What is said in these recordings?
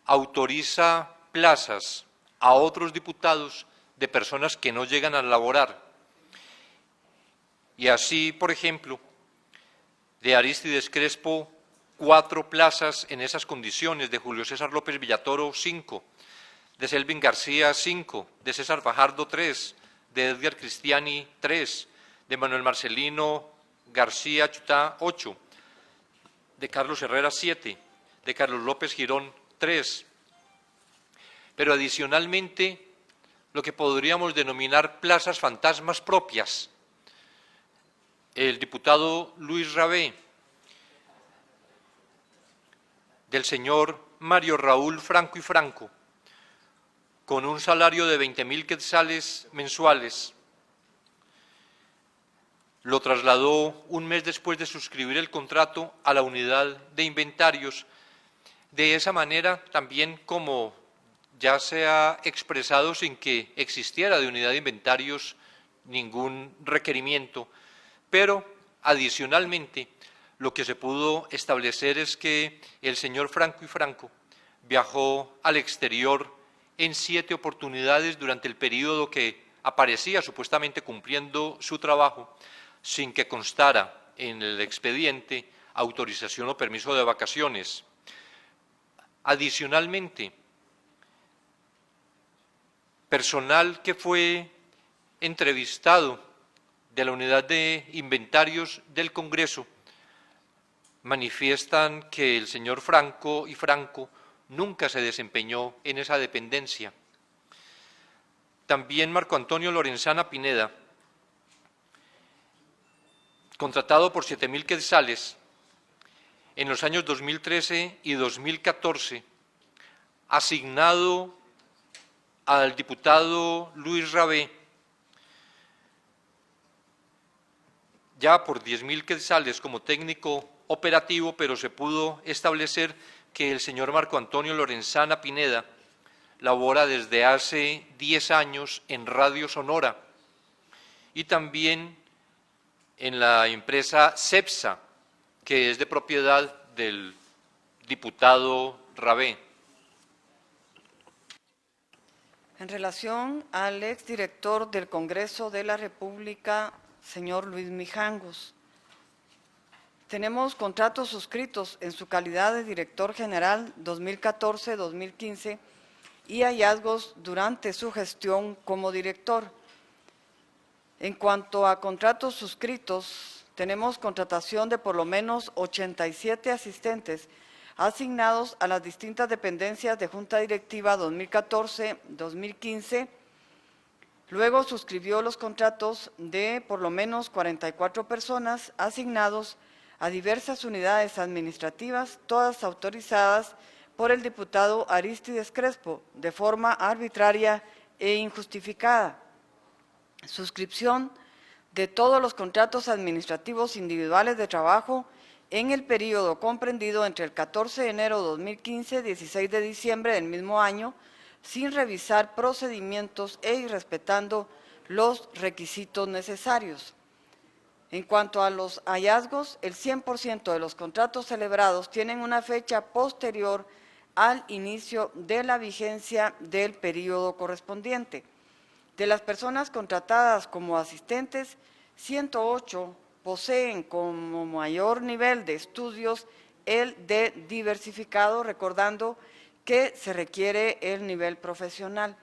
autoriza plazas a otros diputados de personas que no llegan a laborar. Y así, por ejemplo, de Arístides Crespo, 4 plazas en esas condiciones, de Julio César López Villatoro, 5, de Selvin García, 5, de César Fajardo, 3, de Edgar Cristiani, 3, de Manuel Marcelino García Chutá, 8, de Carlos Herrera, 7, de Carlos López Girón, 3. Pero adicionalmente, lo que podríamos denominar plazas fantasmas propias. El diputado Luis Rabé, del señor Mario Raúl Franco y Franco, con un salario de 20.000 quetzales mensuales, lo trasladó un mes después de suscribir el contrato a la unidad de inventarios. De esa manera, también como ya se ha expresado sin que existiera de unidad de inventarios ningún requerimiento, pero adicionalmente lo que se pudo establecer es que el señor Franco y Franco viajó al exterior en 7 oportunidades durante el periodo que aparecía supuestamente cumpliendo su trabajo, sin que constara en el expediente autorización o permiso de vacaciones. Adicionalmente, personal que fue entrevistado de la unidad de inventarios del Congreso manifiestan que el señor Franco y Franco nunca se desempeñó en esa dependencia. También Marco Antonio Lorenzana Pineda, contratado por 7.000 quetzales en los años 2013 y 2014, asignado al diputado Luis Rabé, ya por 10.000 quetzales como técnico operativo, pero se pudo establecer que el señor Marco Antonio Lorenzana Pineda labora desde hace 10 años en Radio Sonora y también en la empresa CEPSA, que es de propiedad del diputado Rabé. En relación al exdirector del Congreso de la República, señor Luis Mijangos, tenemos contratos suscritos en su calidad de director general 2014-2015 y hallazgos durante su gestión como director. En cuanto a contratos suscritos, tenemos contratación de por lo menos 87 asistentes asignados a las distintas dependencias de Junta Directiva 2014-2015. Luego suscribió los contratos de por lo menos 44 personas asignados a diversas unidades administrativas, todas autorizadas por el diputado Arístides Crespo, de forma arbitraria e injustificada. Suscripción de todos los contratos administrativos individuales de trabajo en el período comprendido entre el 14 de enero de 2015 y 16 de diciembre del mismo año, sin revisar procedimientos e irrespetando los requisitos necesarios. En cuanto a los hallazgos, el 100% de los contratos celebrados tienen una fecha posterior al inicio de la vigencia del período correspondiente. De las personas contratadas como asistentes, 108 poseen como mayor nivel de estudios el de diversificado, recordando que se requiere el nivel profesional.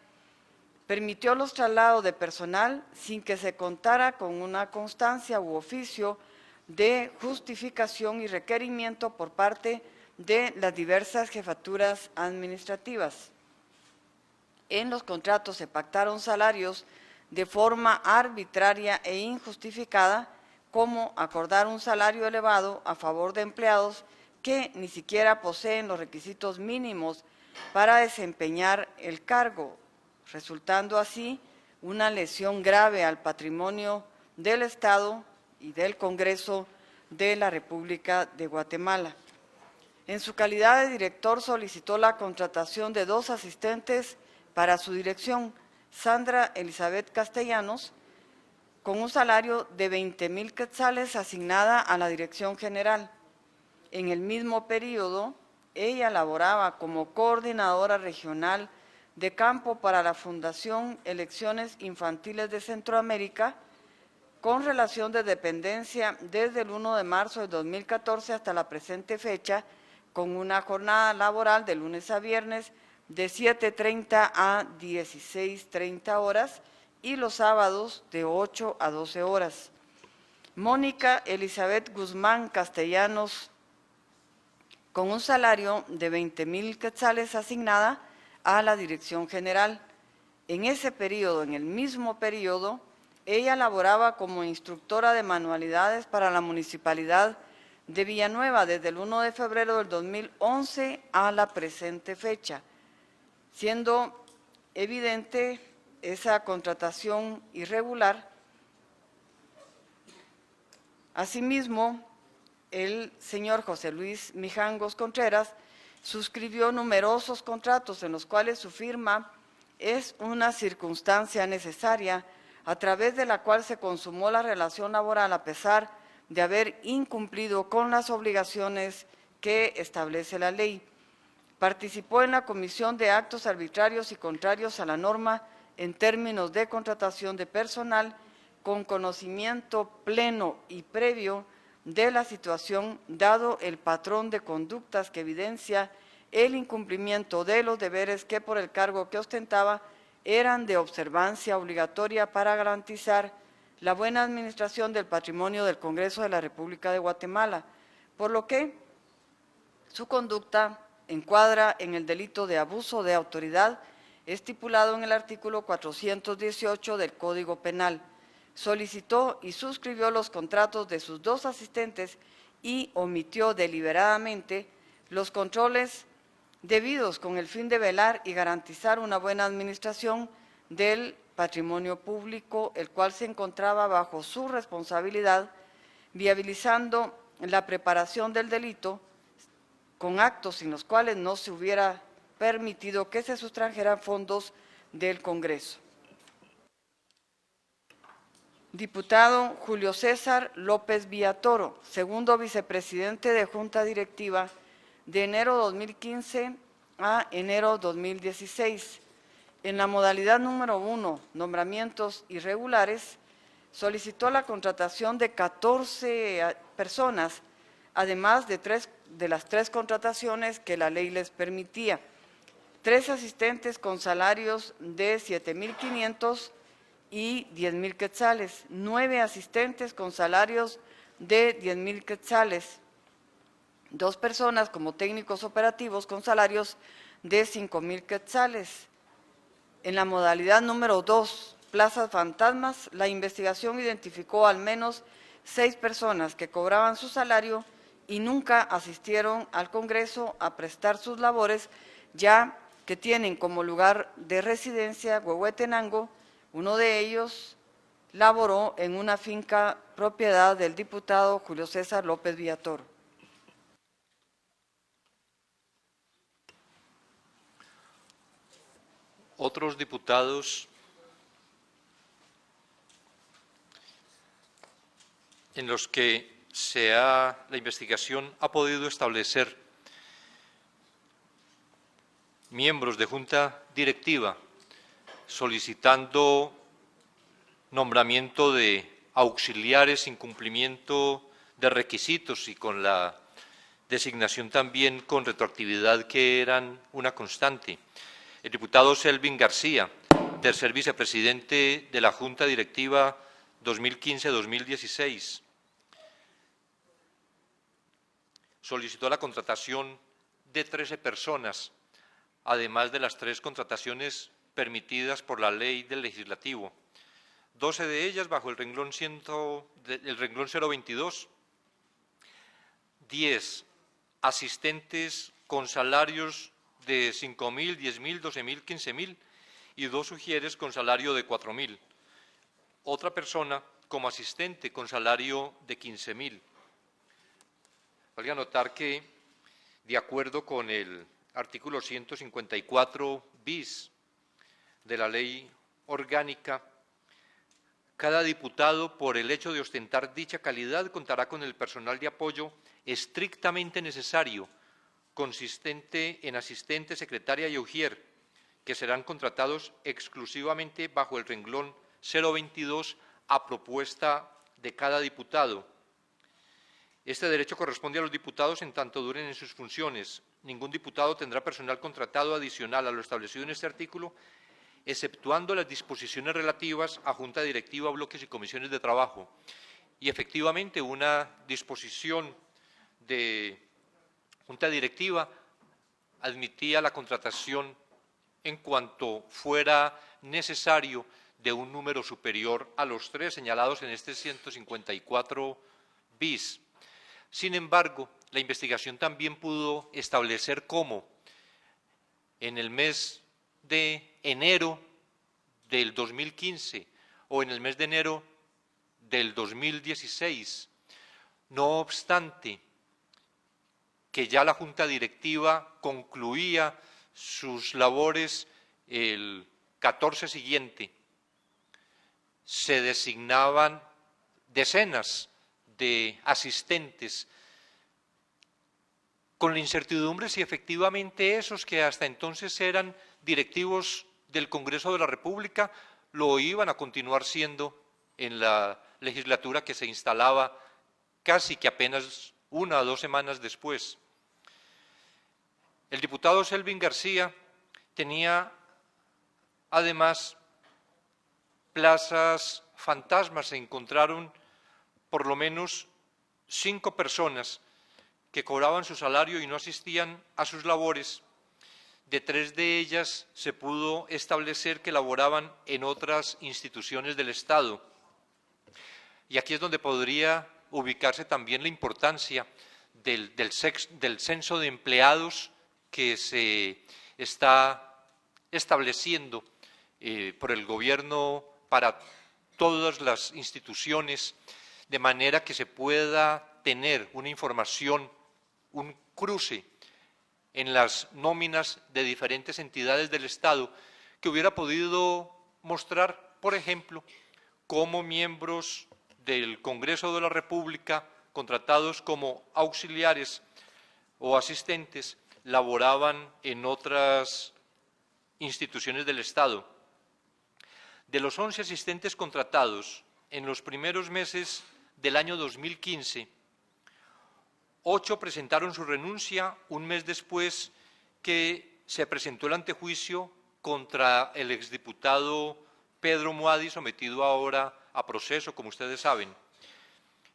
Permitió los traslados de personal sin que se contara con una constancia u oficio de justificación y requerimiento por parte de las diversas jefaturas administrativas. En los contratos se pactaron salarios de forma arbitraria e injustificada, como acordar un salario elevado a favor de empleados que ni siquiera poseen los requisitos mínimos para desempeñar el cargo, resultando así una lesión grave al patrimonio del Estado y del Congreso de la República de Guatemala. En su calidad de director solicitó la contratación de 2 asistentes para su dirección, Sandra Elizabeth Castellanos, con un salario de 20.000 quetzales asignada a la Dirección General. En el mismo periodo, ella laboraba como coordinadora regional de campo para la Fundación Elecciones Infantiles de Centroamérica, con relación de dependencia desde el 1 de marzo de 2014 hasta la presente fecha, con una jornada laboral de lunes a viernes de 7:30 a 16:30 horas y los sábados de 8 a 12 horas. Mónica Elizabeth Guzmán Castellanos, con un salario de 20,000 quetzales asignada a la Dirección General. En ese periodo, en el mismo periodo, ella laboraba como instructora de manualidades para la Municipalidad de Villanueva desde el 1 de febrero del 2011 a la presente fecha, siendo evidente esa contratación irregular. Asimismo, el señor José Luis Mijangos Contreras suscribió numerosos contratos en los cuales su firma es una circunstancia necesaria a través de la cual se consumó la relación laboral a pesar de haber incumplido con las obligaciones que establece la ley. Participó en la comisión de actos arbitrarios y contrarios a la norma en términos de contratación de personal con conocimiento pleno y previo de la situación, dado el patrón de conductas que evidencia el incumplimiento de los deberes que por el cargo que ostentaba eran de observancia obligatoria para garantizar la buena administración del patrimonio del Congreso de la República de Guatemala, por lo que su conducta encuadra en el delito de abuso de autoridad estipulado en el artículo 418 del Código Penal. Solicitó y suscribió los contratos de sus dos asistentes y omitió deliberadamente los controles debidos con el fin de velar y garantizar una buena administración del patrimonio público, el cual se encontraba bajo su responsabilidad, viabilizando la preparación del delito con actos sin los cuales no se hubiera permitido que se sustrajeran fondos del Congreso. Diputado Julio César López Villatoro, segundo vicepresidente de Junta Directiva, de enero 2015 a enero 2016. En la modalidad número 1, nombramientos irregulares, solicitó la contratación de 14 personas, además de las 3 contrataciones que la ley les permitía. 3 asistentes con salarios de 7,500 y 10,000 quetzales, 9 asistentes con salarios de 10,000 quetzales, 2 personas como técnicos operativos con salarios de 5,000 quetzales. En la modalidad número 2, plazas fantasmas, la investigación identificó al menos 6 personas que cobraban su salario y nunca asistieron al Congreso a prestar sus labores, ya que tienen como lugar de residencia Huehuetenango. Uno de ellos laboró en una finca propiedad del diputado Julio César López Villatoro. Otros diputados en los que la investigación ha podido establecer miembros de junta directiva solicitando nombramiento de auxiliares sin cumplimiento de requisitos y con la designación también con retroactividad que eran una constante. El diputado Selvin García, tercer vicepresidente de la Junta Directiva 2015-2016, solicitó la contratación de 13 personas, además de las 3 contrataciones permitidas por la ley del legislativo, 12 de ellas bajo el renglón 022, 10 asistentes con salarios de 5,000, 10,000, 12,000, 15,000 y 2 ujieres con salario de 4,000. Otra persona como asistente con salario de 15,000. Valga notar que, de acuerdo con el artículo 154 bis de la Ley Orgánica, cada diputado, por el hecho de ostentar dicha calidad, contará con el personal de apoyo estrictamente necesario consistente en asistente, secretaria y ujier, que serán contratados exclusivamente bajo el renglón 022 a propuesta de cada diputado. Este derecho corresponde a los diputados en tanto duren en sus funciones. Ningún diputado tendrá personal contratado adicional a lo establecido en este artículo, exceptuando las disposiciones relativas a junta directiva, bloques y comisiones de trabajo. Y efectivamente una disposición de junta directiva admitía la contratación en cuanto fuera necesario de un número superior a los 3 señalados en este 154 bis. Sin embargo, la investigación también pudo establecer cómo en el mes de enero del 2015 o en el mes de enero del 2016, no obstante que ya la Junta Directiva concluía sus labores el 14 siguiente, se designaban decenas de asistentes, con la incertidumbre si efectivamente esos que hasta entonces eran directivos del Congreso de la República lo iban a continuar siendo en la legislatura que se instalaba casi que apenas 1 o 2 semanas después. El diputado Selvin García tenía además plazas fantasmas. Se encontraron por lo menos 5 personas que cobraban su salario y no asistían a sus labores. De 3 de ellas se pudo establecer que laboraban en otras instituciones del Estado. Y aquí es donde podría ubicarse también la importancia del censo de empleados que se está estableciendo por el gobierno para todas las instituciones, de manera que se pueda tener una información, un cruce en las nóminas de diferentes entidades del Estado que hubiera podido mostrar, por ejemplo, cómo miembros del Congreso de la República, contratados como auxiliares o asistentes, laboraban en otras instituciones del Estado. De los 11 asistentes contratados en los primeros meses del año 2015, 8 presentaron su renuncia un mes después que se presentó el antejuicio contra el exdiputado Pedro Muadi, sometido ahora a proceso, como ustedes saben.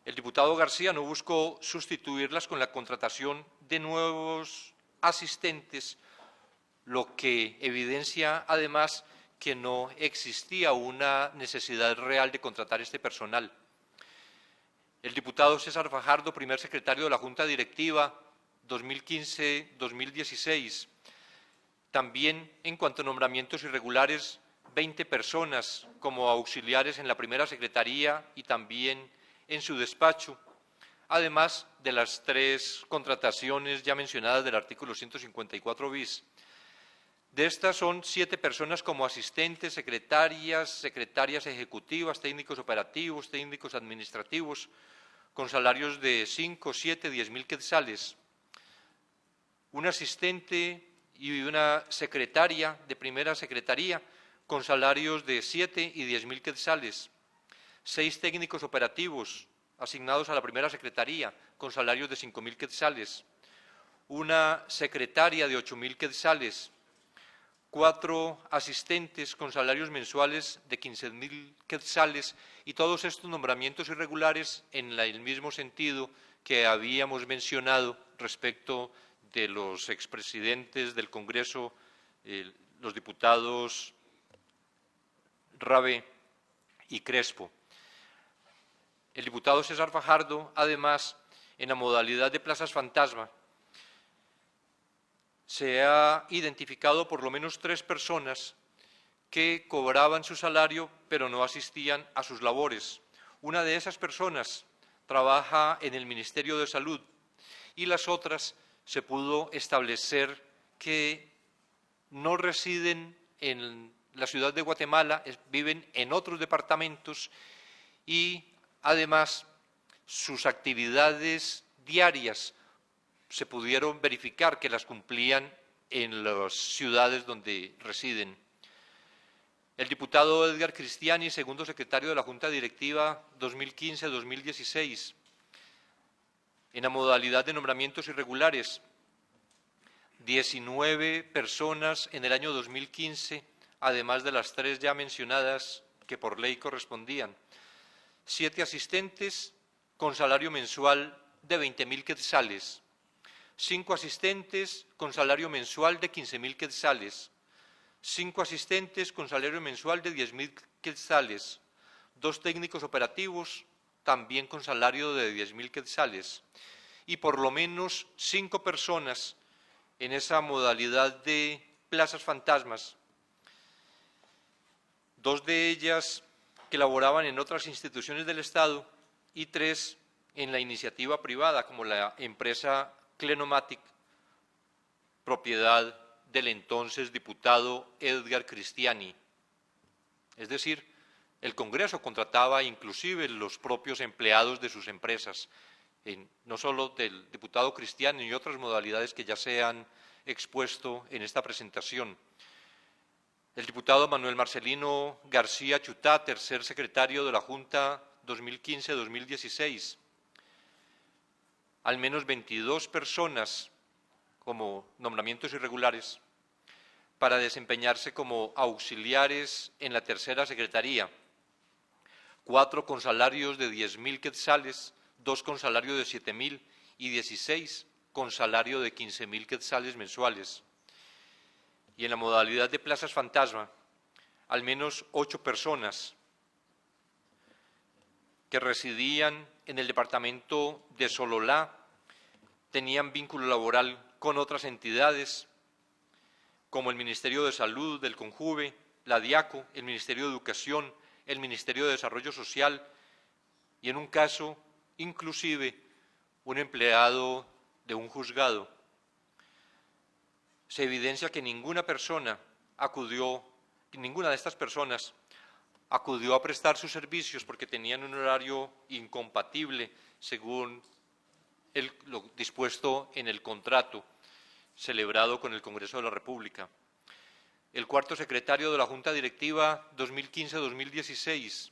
El diputado García no buscó sustituirlas con la contratación de nuevos asistentes, lo que evidencia además que no existía una necesidad real de contratar este personal. El diputado César Fajardo, primer secretario de la Junta Directiva 2015-2016, también en cuanto a nombramientos irregulares, 20 personas como auxiliares en la primera secretaría y también en su despacho, además de las 3 contrataciones ya mencionadas del artículo 154 bis. De estas son 7 personas como asistentes, secretarias ejecutivas, técnicos operativos, técnicos administrativos, con salarios de 5, 7, 10 mil quetzales. Un asistente y una secretaria de primera secretaría con salarios de 7 y 10 mil quetzales. 6 técnicos operativos asignados a la primera secretaría con salarios de 5 mil quetzales. Una secretaria de 8 mil quetzales. 4 asistentes con salarios mensuales de 15 mil quetzales, y todos estos nombramientos irregulares en el mismo sentido que habíamos mencionado respecto de los expresidentes del Congreso, los diputados Rabé y Crespo. El diputado César Fajardo, además, en la modalidad de plazas fantasma, se ha identificado por lo menos 3 personas que cobraban su salario pero no asistían a sus labores. Una de esas personas trabaja en el Ministerio de Salud y las otras se pudo establecer que no residen en la ciudad de Guatemala, viven en otros departamentos y además sus actividades diarias se pudieron verificar que las cumplían en las ciudades donde residen. El diputado Edgar Cristiani, segundo secretario de la Junta Directiva 2015-2016, en la modalidad de nombramientos irregulares, 19 personas en el año 2015, además de las 3 ya mencionadas que por ley correspondían. 7 asistentes con salario mensual de 20.000 quetzales, 5 asistentes con salario mensual de 15.000 quetzales, 5 asistentes con salario mensual de 10.000 quetzales, 2 técnicos operativos también con salario de 10.000 quetzales y por lo menos 5 personas en esa modalidad de plazas fantasmas, 2 de ellas que laboraban en otras instituciones del Estado y 3 en la iniciativa privada, como la empresa Clenomatic, propiedad del entonces diputado Edgar Cristiani. Es decir, el Congreso contrataba inclusive los propios empleados de sus empresas, no solo del diputado Cristiani y otras modalidades que ya se han expuesto en esta presentación. El diputado Manuel Marcelino García Chutá, tercer secretario de la Junta 2015-2016. Al menos 22 personas como nombramientos irregulares para desempeñarse como auxiliares en la tercera secretaría. 4 con salarios de 10.000 quetzales, 2 con salario de 7.000 y 16 con salario de 15.000 quetzales mensuales. Y en la modalidad de plazas fantasma, al menos 8 personas que residían en el departamento de Sololá, tenían vínculo laboral con otras entidades, como el Ministerio de Salud del Conjuve, la DIACO, el Ministerio de Educación, el Ministerio de Desarrollo Social y en un caso, inclusive, un empleado de un juzgado. Se evidencia que ninguna de estas personas acudió a prestar sus servicios porque tenían un horario incompatible según lo dispuesto en el contrato celebrado con el Congreso de la República. El cuarto secretario de la Junta Directiva 2015-2016,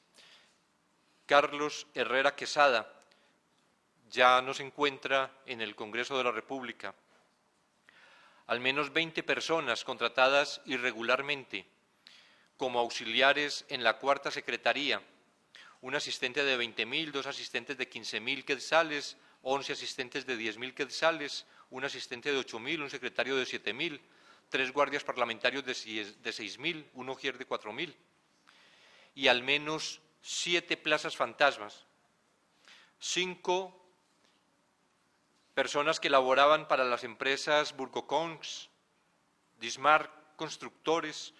Carlos Herrera Quesada, ya no se encuentra en el Congreso de la República. Al menos 20 personas contratadas irregularmente como auxiliares en la cuarta secretaría, un asistente de 20.000, 2 asistentes de 15.000 quetzales, 11 asistentes de 10.000 quetzales, un asistente de 8.000, un secretario de 7.000, 3 guardias parlamentarios de 6.000, un ujier de 4.000 y al menos 7 plazas fantasmas, 5 personas que laboraban para las empresas Burgocons, Dismar Constructores,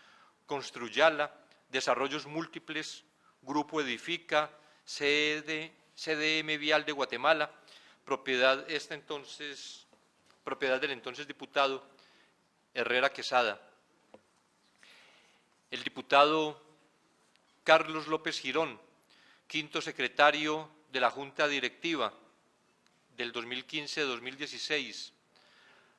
Construyala, Desarrollos Múltiples, Grupo Edifica, CDM Vial de Guatemala, propiedad del entonces diputado Herrera Quesada. El diputado Carlos López Girón, quinto secretario de la Junta Directiva del 2015-2016,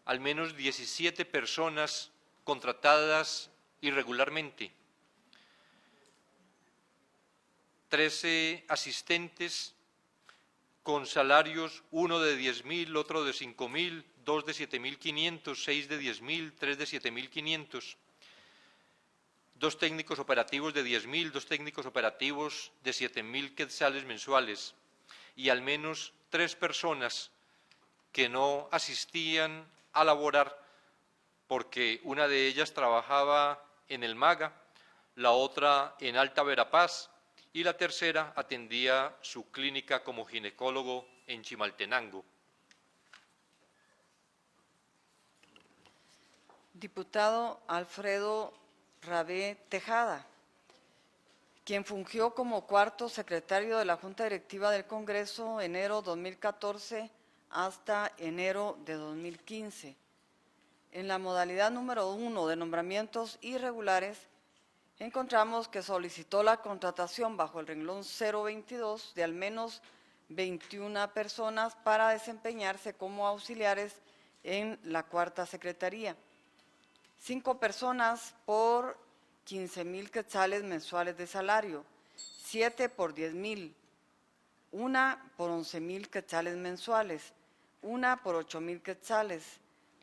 al menos 17 personas contratadas irregularmente, 13 asistentes con salarios, uno de 10.000, otro de 5.000, 2 de 7.500, 6 de 10.000, 3 de 7.500, 2 técnicos operativos de 10.000, 2 técnicos operativos de 7.000 quetzales mensuales y al menos 3 personas que no asistían a laborar porque una de ellas trabajaba en el MAGA, la otra en Alta Verapaz y la tercera atendía su clínica como ginecólogo en Chimaltenango. Diputado Alfredo Rabé Tejada, quien fungió como cuarto secretario de la Junta Directiva del Congreso enero 2014 hasta enero de 2015. En la modalidad número 1 de nombramientos irregulares, encontramos que solicitó la contratación bajo el renglón 022 de al menos 21 personas para desempeñarse como auxiliares en la cuarta secretaría. 5 personas por 15,000 quetzales mensuales de salario, 7 por 10,000, 1 por 11,000 quetzales mensuales, 1 por 8,000 quetzales,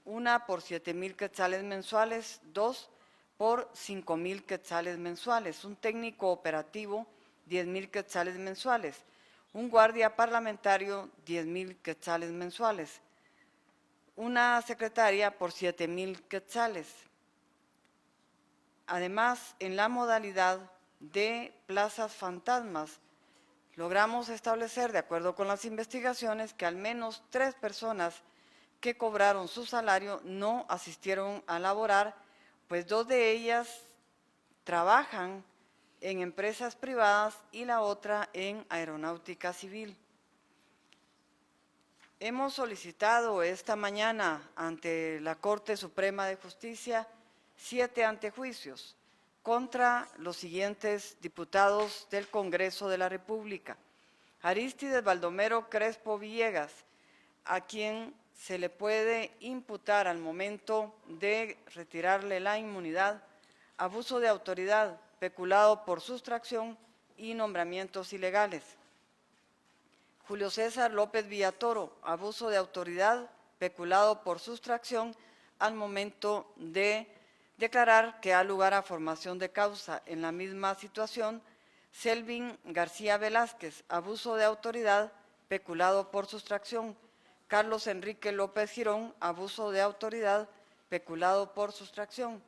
1 por 7,000 quetzales mensuales, 2 por 5,000 quetzales mensuales, un técnico operativo 10,000 quetzales mensuales, un guardia parlamentario 10,000 quetzales mensuales, una secretaria por 7,000 quetzales. Además, en la modalidad de plazas fantasmas, logramos establecer, de acuerdo con las investigaciones, que al menos 3 personas que cobraron su salario no asistieron a laborar, pues 2 de ellas trabajan en empresas privadas y la otra en aeronáutica civil. Hemos solicitado esta mañana ante la Corte Suprema de Justicia 7 antejuicios contra los siguientes diputados del Congreso de la República. Arístides Baldomero Crespo Villegas, a quien se le puede imputar al momento de retirarle la inmunidad abuso de autoridad, peculado por sustracción y nombramientos ilegales. Julio César López Villatoro, abuso de autoridad, peculado por sustracción al momento de declarar que da lugar a formación de causa. En la misma situación, Selvin García Velázquez, abuso de autoridad, peculado por sustracción. Carlos Enrique López Girón, abuso de autoridad, peculado por sustracción.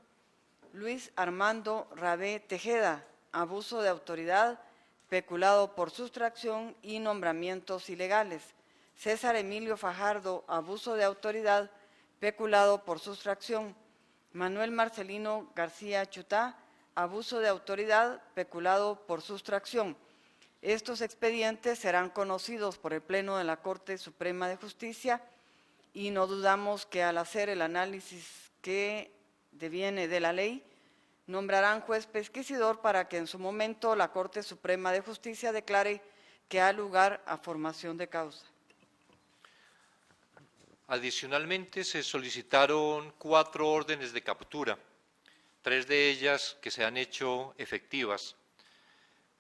Luis Armando Rabé Tejeda, abuso de autoridad, peculado por sustracción y nombramientos ilegales. César Emilio Fajardo, abuso de autoridad, peculado por sustracción. Manuel Marcelino García Chutá, abuso de autoridad, peculado por sustracción. Estos expedientes serán conocidos por el Pleno de la Corte Suprema de Justicia y no dudamos que al hacer el análisis que deviene de la ley, nombrarán juez pesquisidor para que en su momento la Corte Suprema de Justicia declare que ha lugar a formación de causa. Adicionalmente, se solicitaron 4 órdenes de captura, 3 de ellas que se han hecho efectivas,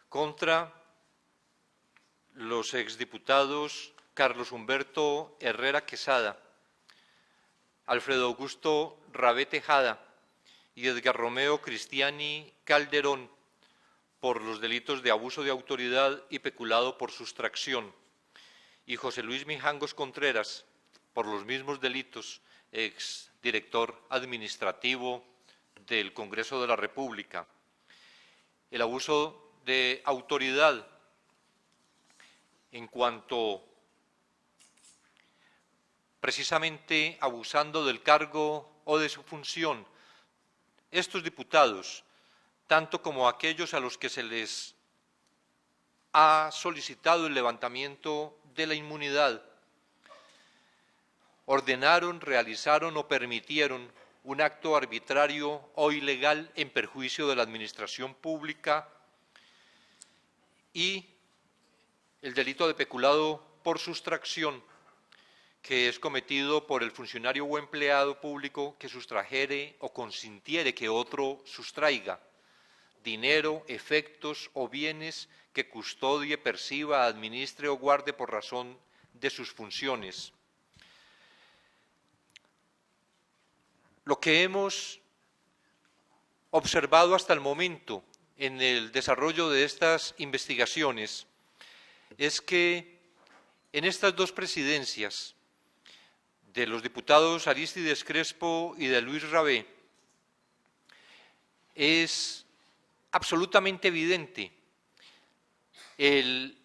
contra los exdiputados Carlos Humberto Herrera Quesada, Alfredo Augusto Rabé Tejada y Edgar Romeo Cristiani Calderón por los delitos de abuso de autoridad y peculado por sustracción, y José Luis Mijangos Contreras por los mismos delitos, exdirector administrativo del Congreso de la República. El abuso de autoridad en cuanto precisamente abusando del cargo o de su función, estos diputados, tanto como aquellos a los que se les ha solicitado el levantamiento de la inmunidad, ordenaron, realizaron o permitieron un acto arbitrario o ilegal en perjuicio de la administración pública y el delito de peculado por sustracción, que es cometido por el funcionario o empleado público que sustrajere o consintiere que otro sustraiga dinero, efectos o bienes que custodie, perciba, administre o guarde por razón de sus funciones. Lo que hemos observado hasta el momento en el desarrollo de estas investigaciones es que en estas 2 presidencias, de los diputados Arístides Crespo y de Luis Rabé, es absolutamente evidente el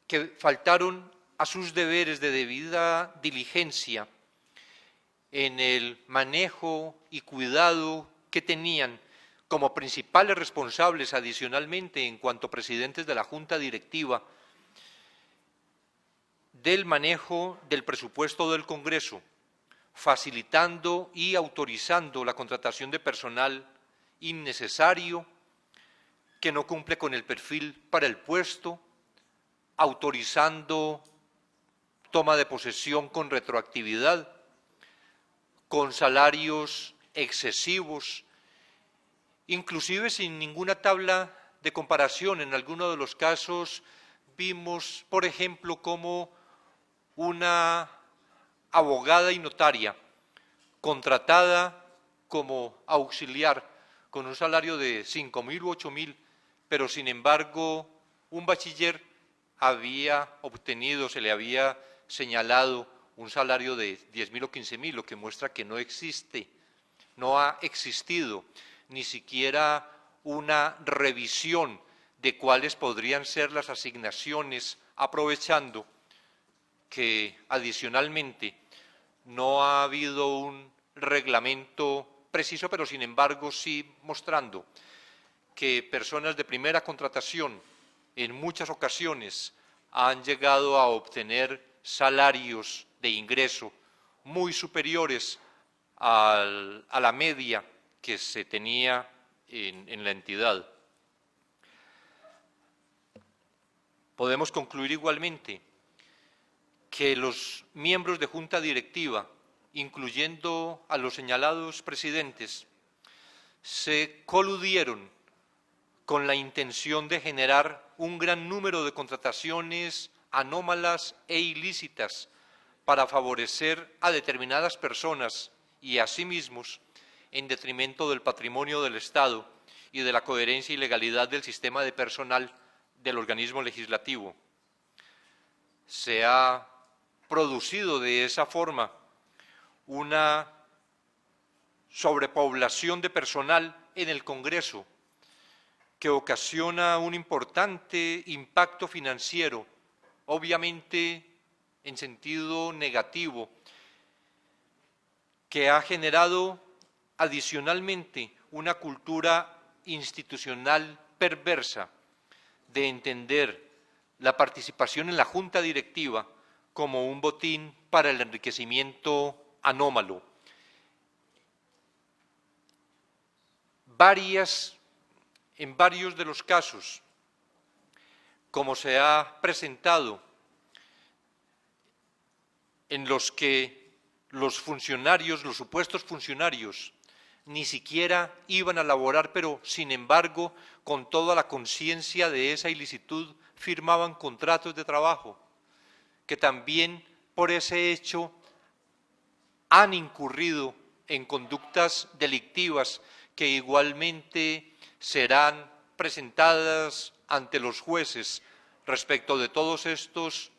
que faltaron a sus deberes de debida diligencia en el manejo y cuidado que tenían como principales responsables adicionalmente en cuanto presidentes de la Junta Directiva del manejo del presupuesto del Congreso, facilitando y autorizando la contratación de personal innecesario que no cumple con el perfil para el puesto, autorizando toma de posesión con retroactividad, con salarios excesivos, inclusive sin ninguna tabla de comparación. En algunos de los casos vimos, por ejemplo, cómo una abogada y notaria contratada como auxiliar con un salario de 5.000 u 8.000, pero sin embargo un bachiller había obtenido, se le había señalado un salario de 10.000 o 15.000, lo que muestra que no existe, no ha existido ni siquiera una revisión de cuáles podrían ser las asignaciones, aprovechando que adicionalmente no ha habido un reglamento preciso, pero sin embargo sí mostrando que personas de primera contratación en muchas ocasiones han llegado a obtener salarios de ingreso muy superiores a la media que se tenía en la entidad. Podemos concluir igualmente que los miembros de junta directiva, incluyendo a los señalados presidentes, se coludieron con la intención de generar un gran número de contrataciones anómalas e ilícitas para favorecer a determinadas personas y a sí mismos en detrimento del patrimonio del Estado y de la coherencia y legalidad del sistema de personal del organismo legislativo. Se ha producido de esa forma una sobrepoblación de personal en el Congreso que ocasiona un importante impacto financiero, obviamente en sentido negativo, que ha generado adicionalmente una cultura institucional perversa de entender la participación en la junta directiva como un botín para el enriquecimiento anómalo. En varios de los casos, como se ha presentado, en los que los funcionarios, los supuestos funcionarios, ni siquiera iban a laborar, pero sin embargo, con toda la conciencia de esa ilicitud, firmaban contratos de trabajo, que también por ese hecho han incurrido en conductas delictivas que igualmente serán presentadas ante los jueces respecto de todos estos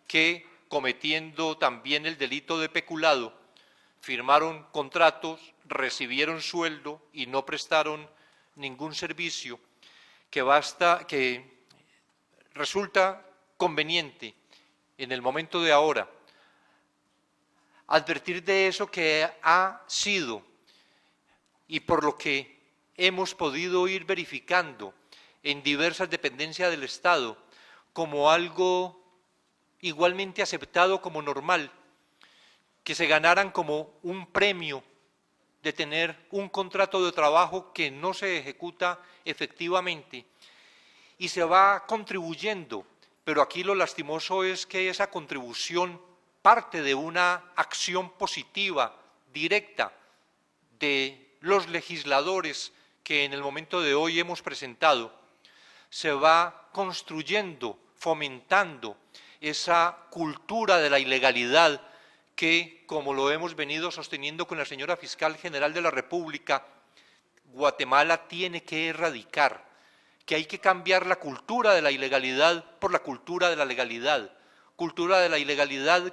que, cometiendo también el delito de peculado, firmaron contratos, recibieron sueldo y no prestaron ningún servicio, que resulta conveniente en el momento de ahora advertir de eso que ha sido, y por lo que hemos podido ir verificando en diversas dependencias del Estado, como algo igualmente aceptado como normal, que se ganaran como un premio de tener un contrato de trabajo que no se ejecuta efectivamente y se va contribuyendo, pero aquí lo lastimoso es que esa contribución parte de una acción positiva, directa, de los legisladores que en el momento de hoy hemos presentado, se va construyendo, fomentando esa cultura de la ilegalidad que, como lo hemos venido sosteniendo con la señora Fiscal General de la República, Guatemala tiene que erradicar, que hay que cambiar la cultura de la ilegalidad por la cultura de la legalidad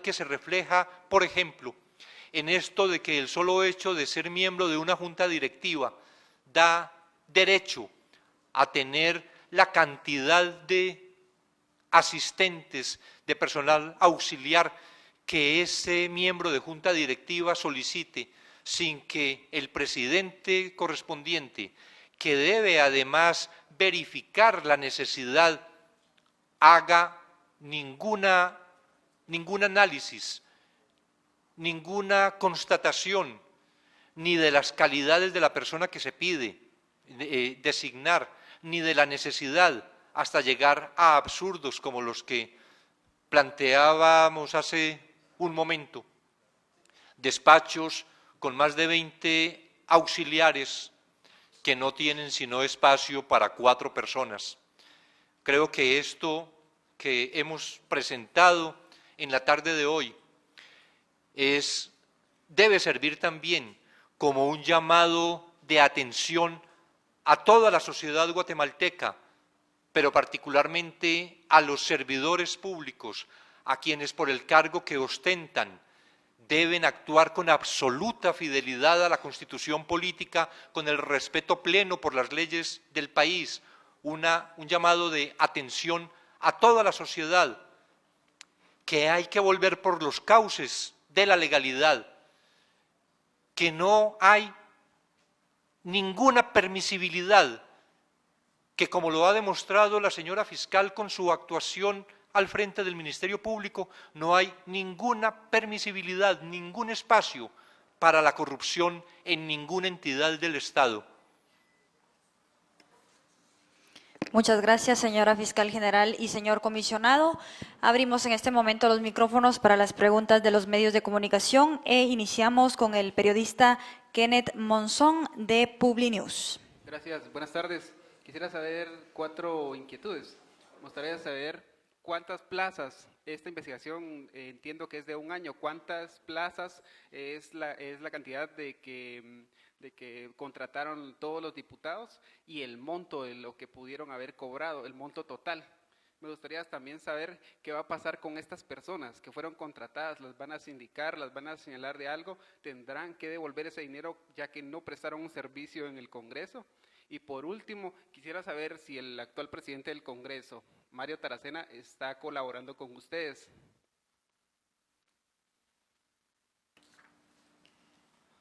que se refleja, por ejemplo, en esto de que el solo hecho de ser miembro de una junta directiva da derecho a tener la cantidad de asistentes, de personal auxiliar que ese miembro de junta directiva solicite, sin que el presidente correspondiente, que debe además verificar la necesidad, haga ningún análisis, ninguna constatación, ni de las calidades de la persona que se pide designar, ni de la necesidad, hasta llegar a absurdos como los que planteábamos hace un momento. Despachos con más de 20 auxiliares que no tienen sino espacio para 4 personas. Creo que esto que hemos presentado en la tarde de hoy debe servir también como un llamado de atención a toda la sociedad guatemalteca, pero particularmente a los servidores públicos, a quienes por el cargo que ostentan deben actuar con absoluta fidelidad a la Constitución política, con el respeto pleno por las leyes del país, un llamado de atención a toda la sociedad, que hay que volver por los cauces de la legalidad, que no hay ninguna permisibilidad, que como lo ha demostrado la señora fiscal con su actuación al frente del Ministerio Público, no hay ninguna permisibilidad, ningún espacio para la corrupción en ninguna entidad del Estado. Muchas gracias, señora fiscal general y señor comisionado. Abrimos en este momento los micrófonos para las preguntas de los medios de comunicación e iniciamos con el periodista Kenneth Monzón de Publinews. Gracias, buenas tardes. Quisiera saber 4 inquietudes. Me gustaría saber cuántas plazas, esta investigación entiendo que es de 1 año, cuántas plazas es la cantidad de que contrataron todos los diputados y el monto de lo que pudieron haber cobrado, el monto total. Me gustaría también saber qué va a pasar con estas personas que fueron contratadas, las van a sindicar, las van a señalar de algo, tendrán que devolver ese dinero ya que no prestaron un servicio en el Congreso. Y por último, quisiera saber si el actual presidente del Congreso, Mario Taracena, está colaborando con ustedes.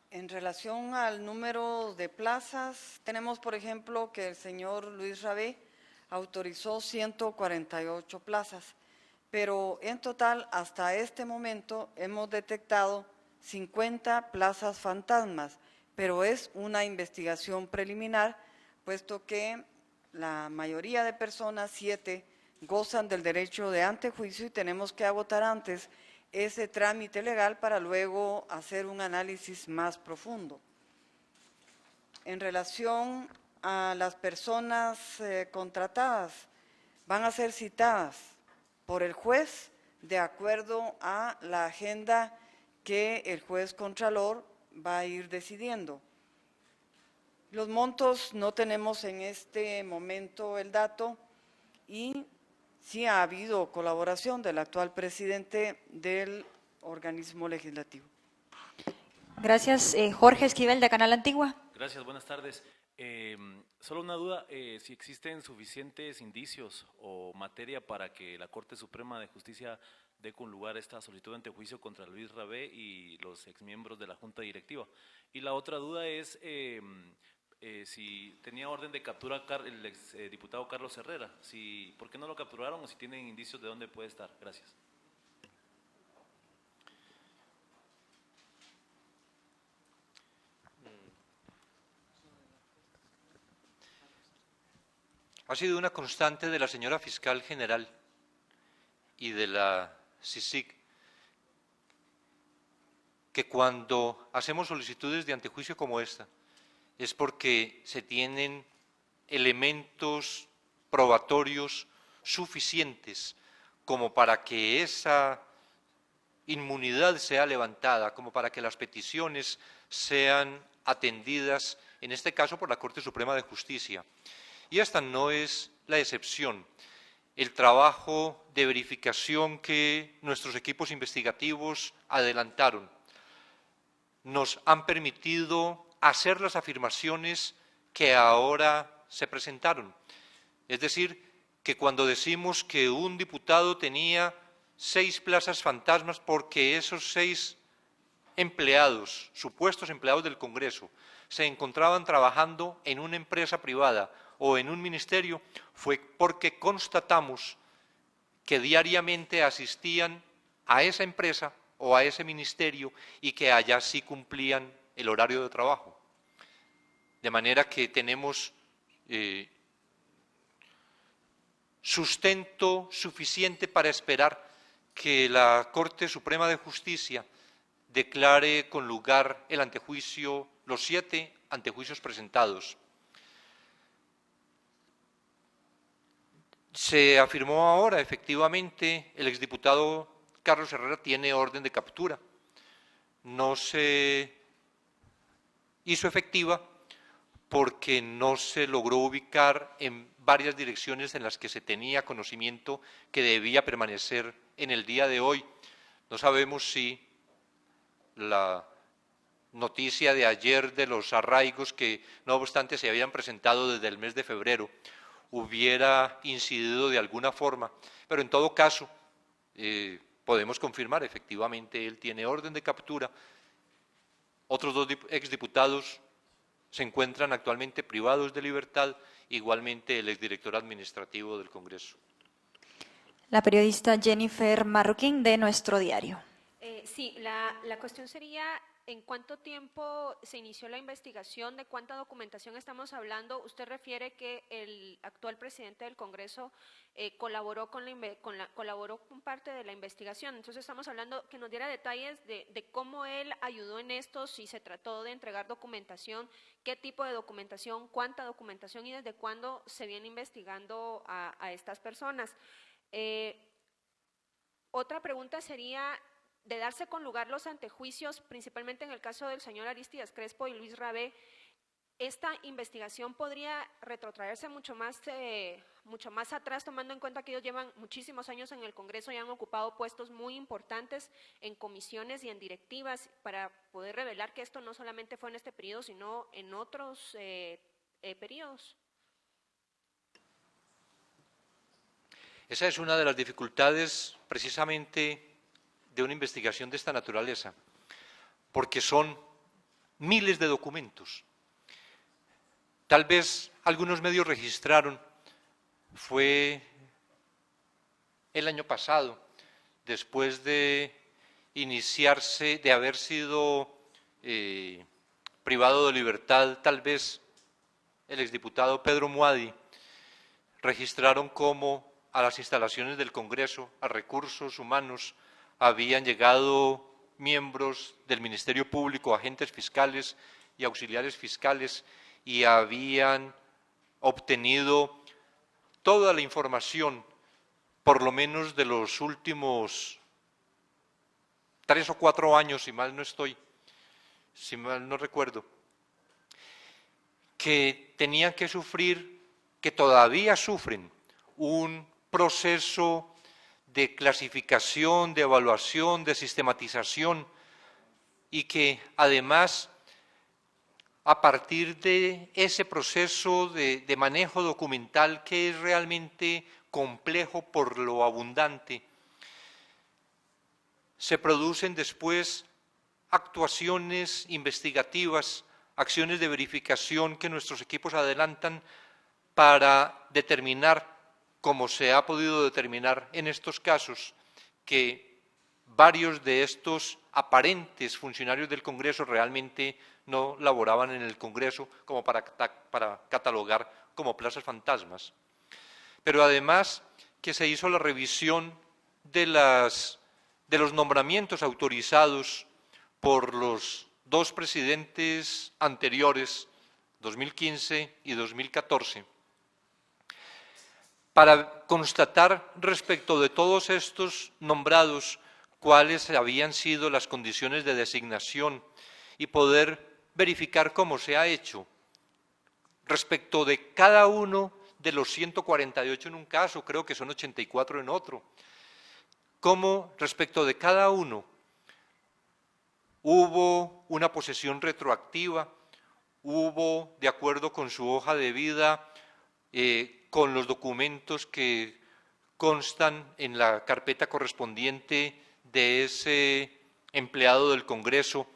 En relación al número de plazas, tenemos por ejemplo que el señor Luis Rabé autorizó 148 plazas, pero en total hasta este momento hemos detectado 50 plazas fantasmas, pero es una investigación preliminar, puesto que la mayoría de personas, 7, gozan del derecho de antejuicio y tenemos que agotar antes ese trámite legal para luego hacer un análisis más profundo. En relación a las personas contratadas, van a ser citadas por el juez de acuerdo a la agenda que el juez contralor va a ir decidiendo. Los montos no tenemos en este momento el dato y sí ha habido colaboración del actual presidente del organismo legislativo. Gracias. Jorge Esquivel, de Canal Antigua. Gracias, buenas tardes. Solo una duda, si existen suficientes indicios o materia para que la Corte Suprema de Justicia dé con lugar esta solicitud de antejuicio contra Luis Rabé y los exmiembros de la Junta Directiva. Y la otra duda es si tenía orden de captura el exdiputado Carlos Herrera, ¿por qué no lo capturaron o si tienen indicios de dónde puede estar? Gracias. Ha sido una constante de la señora fiscal general y de la CICIG que cuando hacemos solicitudes de antejuicio como esta es porque se tienen elementos probatorios suficientes como para que esa inmunidad sea levantada, como para que las peticiones sean atendidas, en este caso por la Corte Suprema de Justicia. Y esta no es la excepción. El trabajo de verificación que nuestros equipos investigativos adelantaron nos han permitido hacer las afirmaciones que ahora se presentaron. Es decir, que cuando decimos que un diputado tenía 6 plazas fantasmas porque esos 6 empleados, supuestos empleados del Congreso, se encontraban trabajando en una empresa privada o en un ministerio, fue porque constatamos que diariamente asistían a esa empresa o a ese ministerio y que allá sí cumplían el horario de trabajo. De manera que tenemos sustento suficiente para esperar que la Corte Suprema de Justicia declare con lugar el antejuicio, los 7 antejuicios presentados. Se afirmó ahora, efectivamente, el exdiputado Carlos Herrera tiene orden de captura. No se hizo efectiva porque no se logró ubicar en varias direcciones en las que se tenía conocimiento que debía permanecer en el día de hoy. No sabemos si la noticia de ayer de los arraigos que, no obstante, se habían presentado desde el mes de febrero, hubiera incidido de alguna forma, pero en todo caso podemos confirmar, efectivamente, él tiene orden de captura. Otros 2 exdiputados se encuentran actualmente privados de libertad, igualmente el exdirector administrativo del Congreso. La periodista Jennifer Marroquín, de Nuestro Diario. Sí, la cuestión sería, ¿en cuánto tiempo se inició la investigación? ¿De cuánta documentación estamos hablando? Usted refiere que el actual presidente del Congreso colaboró colaboró con parte de la investigación. Entonces estamos hablando que nos diera detalles de cómo él ayudó en esto, si se trató de entregar documentación, qué tipo de documentación, cuánta documentación y desde cuándo se viene investigando a estas personas. Otra pregunta sería, de darse con lugar los antejuicios, principalmente en el caso del señor Aristides Crespo y Luis Rabé, esta investigación podría retrotraerse mucho más atrás, tomando en cuenta que ellos llevan muchísimos años en el Congreso y han ocupado puestos muy importantes en comisiones y en directivas para poder revelar que esto no solamente fue en este periodo, sino en otros periodos. Esa es una de las dificultades precisamente de una investigación de esta naturaleza, porque son miles de documentos. Tal vez algunos medios registraron, fue el año pasado, después de iniciarse, de haber sido privado de libertad, tal vez el exdiputado Pedro Muadi, registraron cómo a las instalaciones del Congreso, a recursos humanos, habían llegado miembros del Ministerio Público, agentes fiscales y auxiliares fiscales, y habían obtenido toda la información, por lo menos de los últimos 3 o 4 años, si mal no recuerdo, que tenían que sufrir, que todavía sufren, un proceso de clasificación, de evaluación, de sistematización, y que además, a partir de ese proceso de manejo documental que es realmente complejo por lo abundante, se producen después actuaciones investigativas, acciones de verificación que nuestros equipos adelantan para determinar, como se ha podido determinar en estos casos, que varios de estos aparentes funcionarios del Congreso realmente no laboraban en el Congreso como para catalogar como plazas fantasmas. Pero además que se hizo la revisión de los nombramientos autorizados por los 2 presidentes anteriores, 2015 y 2014, para constatar respecto de todos estos nombrados cuáles habían sido las condiciones de designación y poder verificar cómo se ha hecho respecto de cada uno de los 148 en un caso, creo que son 84 en otro, cómo respecto de cada uno hubo una posesión retroactiva, hubo, de acuerdo con su hoja de vida, con los documentos que constan en la carpeta correspondiente de ese empleado del Congreso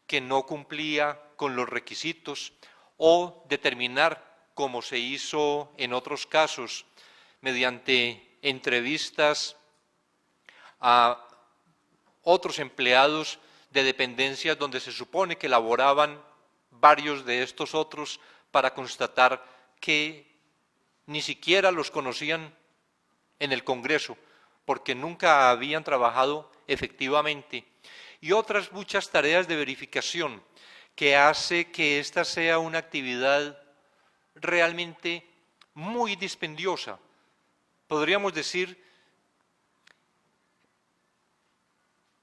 que no cumplía con los requisitos, o determinar, como se hizo en otros casos, mediante entrevistas a otros empleados de dependencias donde se supone que laboraban varios de estos otros, para constatar que ni siquiera los conocían en el Congreso, porque nunca habían trabajado efectivamente. y otras muchas tareas de verificación que hace que esta sea una actividad realmente muy dispendiosa. Podríamos decir,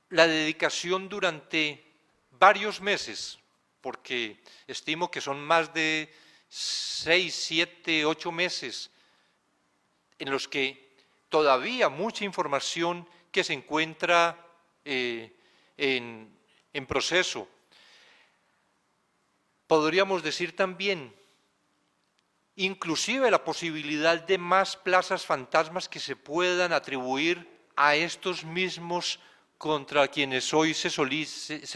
la dedicación durante varios meses, porque estimo que son más de 6, 7, 8 meses en los que todavía mucha información que se encuentra en proceso. Podríamos decir también, inclusive la posibilidad de más plazas fantasmas que se puedan atribuir a estos mismos contra quienes hoy se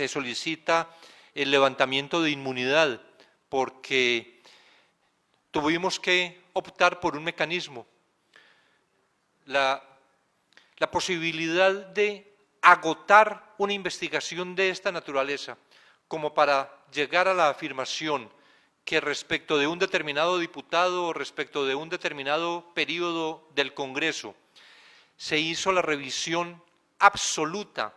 solicita el levantamiento de inmunidad, porque tuvimos que optar por un mecanismo. La posibilidad de agotar una investigación de esta naturaleza, como para llegar a la afirmación que respecto de un determinado diputado o respecto de un determinado periodo del Congreso se hizo la revisión absoluta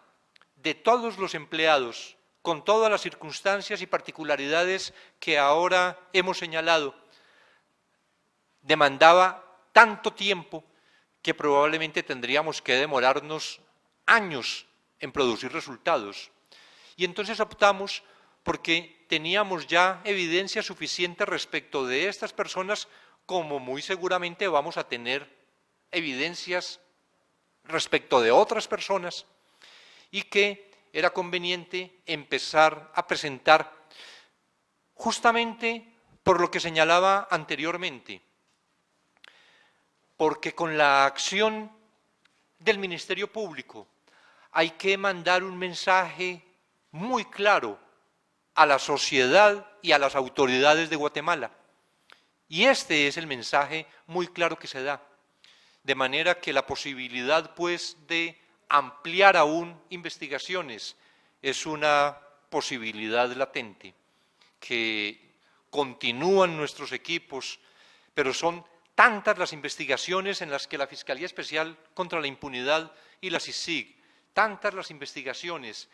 de todos los empleados, con todas las circunstancias y particularidades que ahora hemos señalado, demandaba tanto tiempo que probablemente tendríamos que demorarnos años en producir resultados. Y entonces optamos porque teníamos ya evidencia suficiente respecto de estas personas, como muy seguramente vamos a tener evidencias respecto de otras personas, y que era conveniente empezar a presentar justamente por lo que señalaba anteriormente, porque con la acción del Ministerio Público hay que mandar un mensaje muy claro a la sociedad y a las autoridades de Guatemala. Y este es el mensaje muy claro que se da. De manera que la posibilidad, pues, de ampliar aún investigaciones es una posibilidad latente, que continúan nuestros equipos, pero son tantas las investigaciones en las que la Fiscalía Especial contra la Impunidad y la CICIG, tantas las investigaciones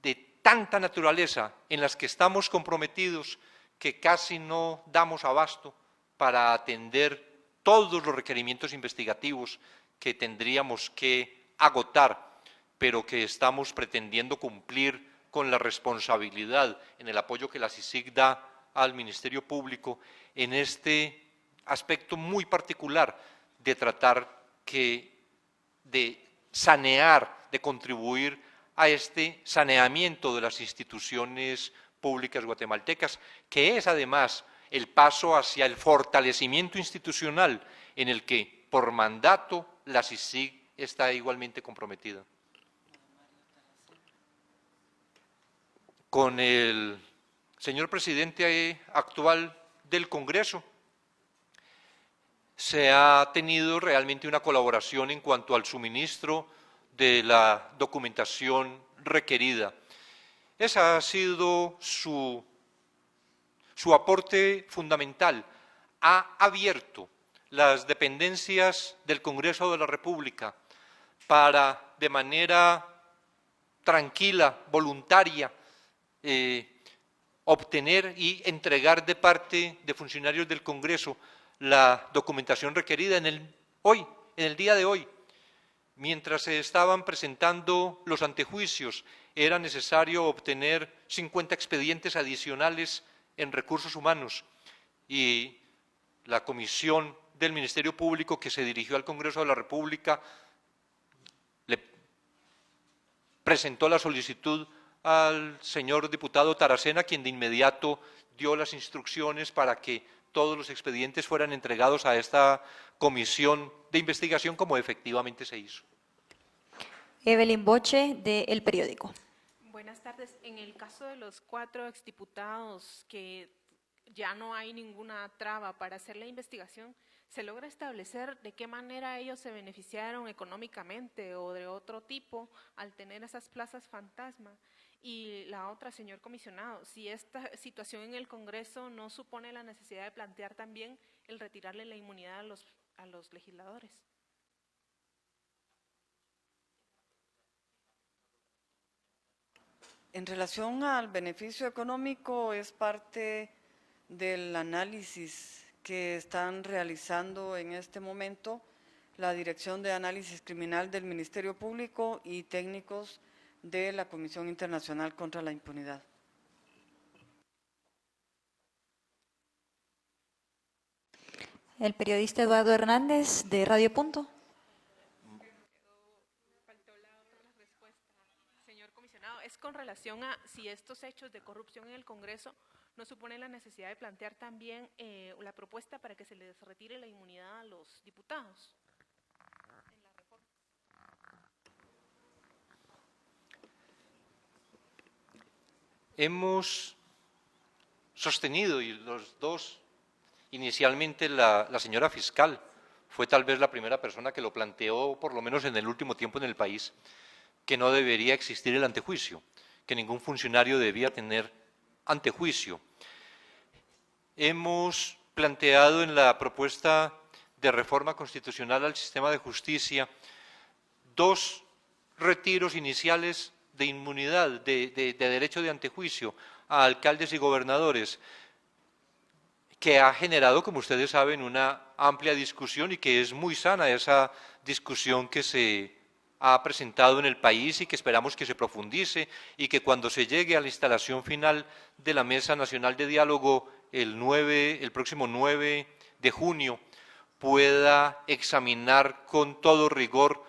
de tanta naturaleza en las que estamos comprometidos, que casi no damos abasto para atender todos los requerimientos investigativos que tendríamos que agotar, pero que estamos pretendiendo cumplir con la responsabilidad en el apoyo que la CICIG da al Ministerio Público en este aspecto muy particular de tratar de sanear, de contribuir a este saneamiento de las instituciones públicas guatemaltecas, que es además el paso hacia el fortalecimiento institucional en el que, por mandato, la CICIG está igualmente comprometida. Con el señor presidente actual del Congreso se ha tenido realmente una colaboración en cuanto al suministro de la documentación requerida. Ese ha sido su aporte fundamental. Ha abierto las dependencias del Congreso de la República para, de manera tranquila, voluntaria, obtener y entregar de parte de funcionarios del Congreso la documentación requerida en el día de hoy. Mientras se estaban presentando los antejuicios, era necesario obtener 50 expedientes adicionales en recursos humanos, y la comisión del Ministerio Público que se dirigió al Congreso de la República le presentó la solicitud al señor diputado Taracena, quien de inmediato dio las instrucciones para que todos los expedientes fueran entregados a esta comisión de investigación, como efectivamente se hizo. Evelyn Boche, de El Periódico. Buenas tardes. En el caso de los 4 exdiputados que ya no hay ninguna traba para hacer la investigación, ¿se logra establecer de qué manera ellos se beneficiaron económicamente o de otro tipo al tener esas plazas fantasma? Y la otra, señor comisionado, si esta situación en el Congreso no supone la necesidad de plantear también el retirarle la inmunidad a los legisladores. En relación al beneficio económico, es parte del análisis que están realizando en este momento la Dirección de Análisis Criminal del Ministerio Público y técnicos de la Comisión Internacional contra la Impunidad. El periodista Eduardo Hernández, de Radio Punto. Faltó la otra respuesta, señor comisionado. Es con relación a si estos hechos de corrupción en el Congreso no suponen la necesidad de plantear también la propuesta para que se les retire la inmunidad a los diputados. Hemos sostenido, y los dos, inicialmente la señora fiscal fue tal vez la primera persona que lo planteó, por lo menos en el último tiempo en el país, que no debería existir el antejuicio, que ningún funcionario debía tener antejuicio. Hemos planteado en la propuesta de reforma constitucional al sistema de justicia 2 retiros iniciales de inmunidad, de derecho de antejuicio a alcaldes y gobernadores, que ha generado, como ustedes saben, una amplia discusión y que es muy sana esa discusión que se ha presentado en el país y que esperamos que se profundice y que cuando se llegue a la instalación final de la Mesa Nacional de Diálogo el próximo 9 de junio pueda examinar con todo rigor,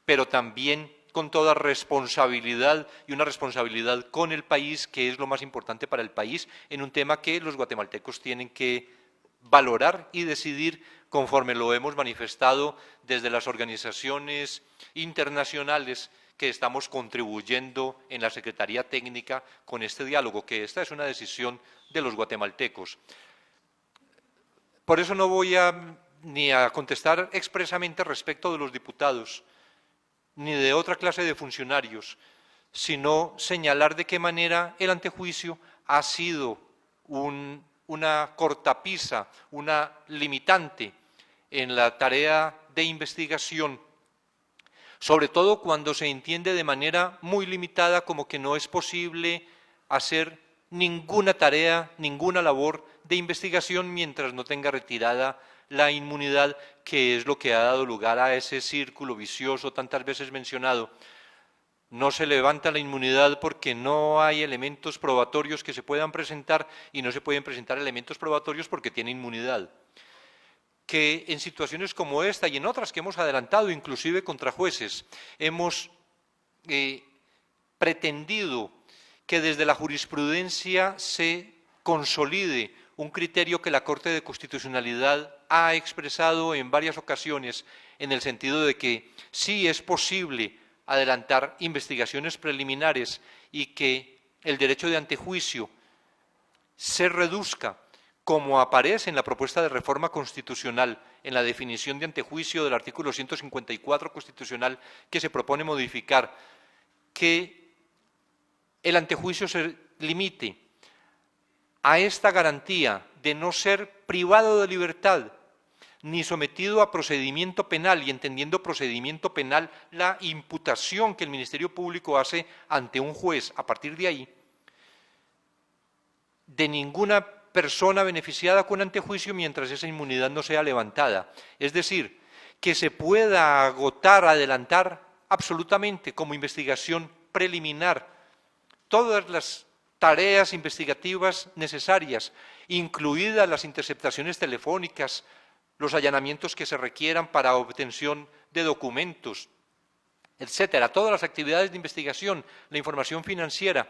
pero también con toda responsabilidad y una responsabilidad con el país, que es lo más importante para el país, en un tema que los guatemaltecos tienen que valorar y decidir conforme lo hemos manifestado desde las organizaciones internacionales que estamos contribuyendo en la Secretaría Técnica con este diálogo, que esta es una decisión de los guatemaltecos. Por eso no voy ni a contestar expresamente respecto de los diputados, ni de otra clase de funcionarios, sino señalar de qué manera el antejuicio ha sido una cortapisa, una limitante en la tarea de investigación, sobre todo cuando se entiende de manera muy limitada como que no es posible hacer ninguna tarea, ninguna labor de investigación mientras no tenga retirada la inmunidad, que es lo que ha dado lugar a ese círculo vicioso tantas veces mencionado. No se levanta la inmunidad porque no hay elementos probatorios que se puedan presentar y no se pueden presentar elementos probatorios porque tiene inmunidad. Que en situaciones como esta y en otras que hemos adelantado, inclusive contra jueces, hemos pretendido que desde la jurisprudencia se consolide un criterio que la Corte de Constitucionalidad ha expresado en varias ocasiones, en el sentido de que sí es posible adelantar investigaciones preliminares y que el derecho de antejuicio se reduzca, como aparece en la propuesta de reforma constitucional, en la definición de antejuicio del artículo 154 constitucional que se propone modificar, que el antejuicio se limite a esta garantía de no ser privado de libertad ni sometido a procedimiento penal, y entendiendo procedimiento penal la imputación que el Ministerio Público hace ante un juez. A partir de ahí, de ninguna persona beneficiada con antejuicio mientras esa inmunidad no sea levantada. Es decir, que se pueda agotar, adelantar absolutamente como investigación preliminar todas las tareas investigativas necesarias, incluidas las interceptaciones telefónicas, los allanamientos que se requieran para obtención de documentos, etcétera, todas las actividades de investigación, la información financiera,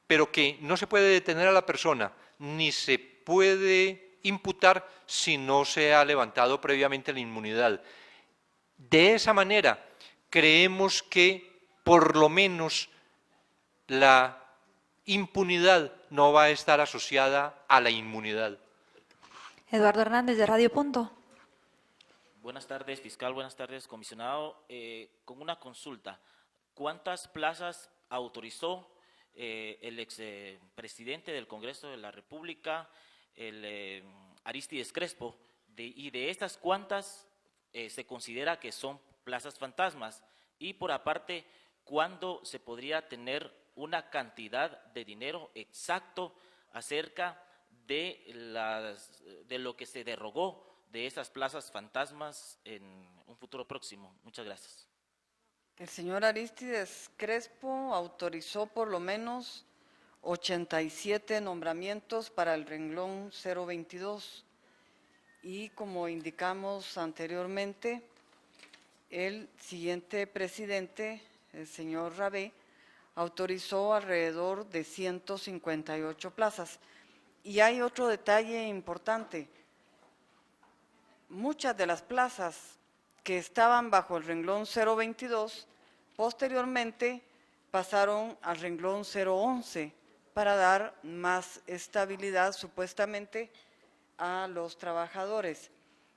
pero que no se puede detener a la persona, ni se puede imputar si no se ha levantado previamente la inmunidad. De esa manera, creemos que por lo menos la impunidad no va a estar asociada a la inmunidad. Eduardo Hernández, de Radio Punto. Buenas tardes, fiscal. Buenas tardes, comisionado. Con una consulta, ¿cuántas plazas autorizó el expresidente del Congreso de la República, el Arístides Crespo? Y de estas, ¿cuántas se considera que son plazas fantasmas? Y por aparte, ¿cuándo se podría tener una cantidad de dinero exacto acerca de lo que se derogó de esas plazas fantasmas en un futuro próximo? Muchas gracias. El señor Aristides Crespo autorizó por lo menos 87 nombramientos para el renglón 022 y, como indicamos anteriormente, el siguiente presidente, el señor Rabé, autorizó alrededor de 158 plazas. Y hay otro detalle importante. Muchas de las plazas que estaban bajo el renglón 022, posteriormente pasaron al renglón 011 para dar más estabilidad supuestamente a los trabajadores.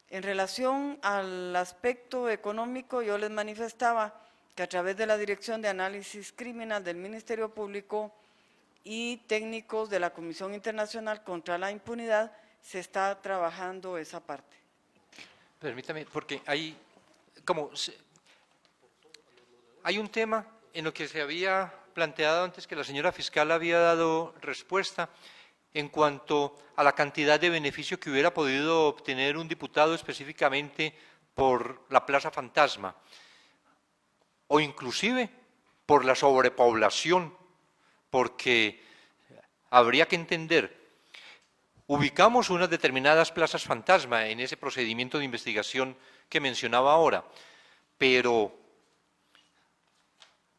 En relación al aspecto económico, yo les manifestaba que a través de la Dirección de Análisis Criminal del Ministerio Público y técnicos de la Comisión Internacional contra la Impunidad se está trabajando esa parte. Permítame, porque hay un tema en lo que se había planteado antes, que la señora fiscal había dado respuesta en cuanto a la cantidad de beneficio que hubiera podido obtener un diputado específicamente por la plaza fantasma, o inclusive por la sobrepoblación, porque habría que entender, ubicamos unas determinadas plazas fantasma en ese procedimiento de investigación que mencionaba ahora, pero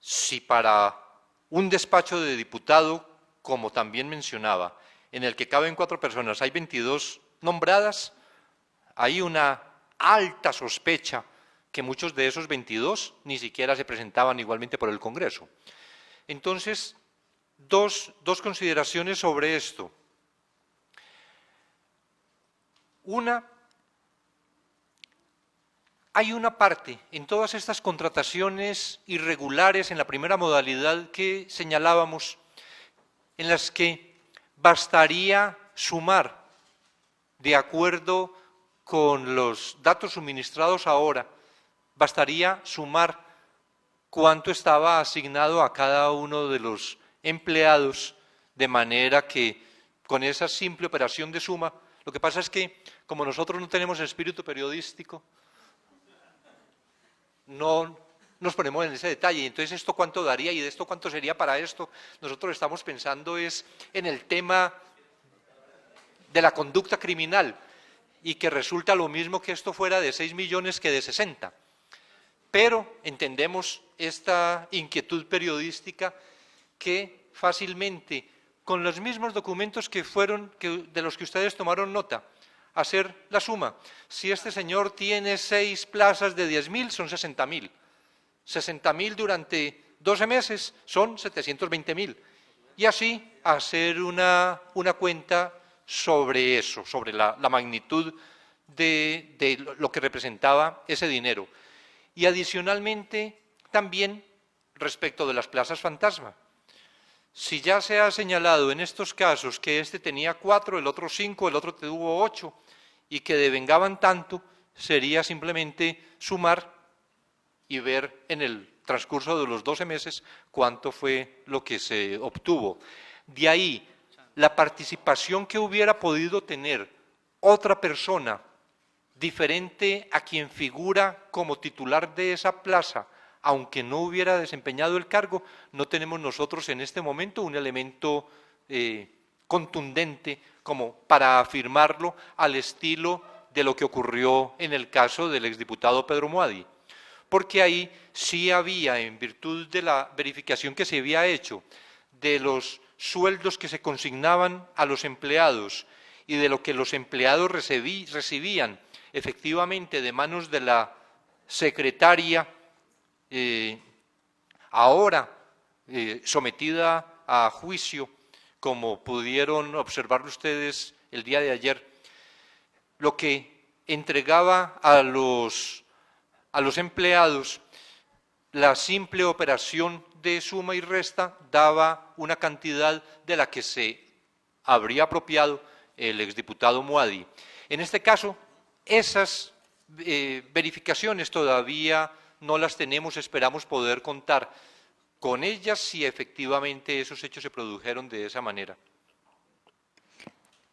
si para un despacho de diputado, como también mencionaba, en el que caben 4 personas, hay 22 nombradas, hay una alta sospecha que muchos de esos 22 ni siquiera se presentaban igualmente por el Congreso. Entonces, dos consideraciones sobre esto. Una, hay una parte en todas estas contrataciones irregulares en la primera modalidad que señalábamos, en las que bastaría sumar, de acuerdo con los datos suministrados ahora, bastaría sumar cuánto estaba asignado a cada uno de los empleados, de manera que con esa simple operación de suma, lo que pasa es que como nosotros no tenemos espíritu periodístico, no nos ponemos en ese detalle. Entonces, ¿esto cuánto daría y de esto cuánto sería para esto? Nosotros estamos pensando es en el tema de la conducta criminal y que resulta lo mismo que esto fuera de 6 millones que de 60. Pero entendemos esta inquietud periodística que fácilmente, con los mismos documentos de los que ustedes tomaron nota, hacer la suma. Si este señor tiene 6 plazas de 10.000, son 60.000. 60.000 durante 12 meses son 720.000. Y así hacer una cuenta sobre eso, sobre la magnitud de lo que representaba ese dinero. Y adicionalmente, también respecto de las plazas fantasma. Si ya se ha señalado en estos casos que este tenía 4, el otro 5, el otro tuvo 8, y que devengaban tanto, sería simplemente sumar y ver en el transcurso de los 12 meses cuánto fue lo que se obtuvo. De ahí, la participación que hubiera podido tener otra persona diferente a quien figura como titular de esa plaza, aunque no hubiera desempeñado el cargo, no tenemos nosotros en este momento un elemento contundente como para afirmarlo al estilo de lo que ocurrió en el caso del exdiputado Pedro Moadi. Porque ahí sí había, en virtud de la verificación que se había hecho, de los sueldos que se consignaban a los empleados y de lo que los empleados recibían efectivamente de manos de la secretaria, ahora sometida a juicio, como pudieron observar ustedes el día de ayer, lo que entregaba a los empleados, la simple operación de suma y resta daba una cantidad de la que se habría apropiado el exdiputado Moadi. En este caso, esas verificaciones todavía no las tenemos, esperamos poder contar con ellas si efectivamente esos hechos se produjeron de esa manera.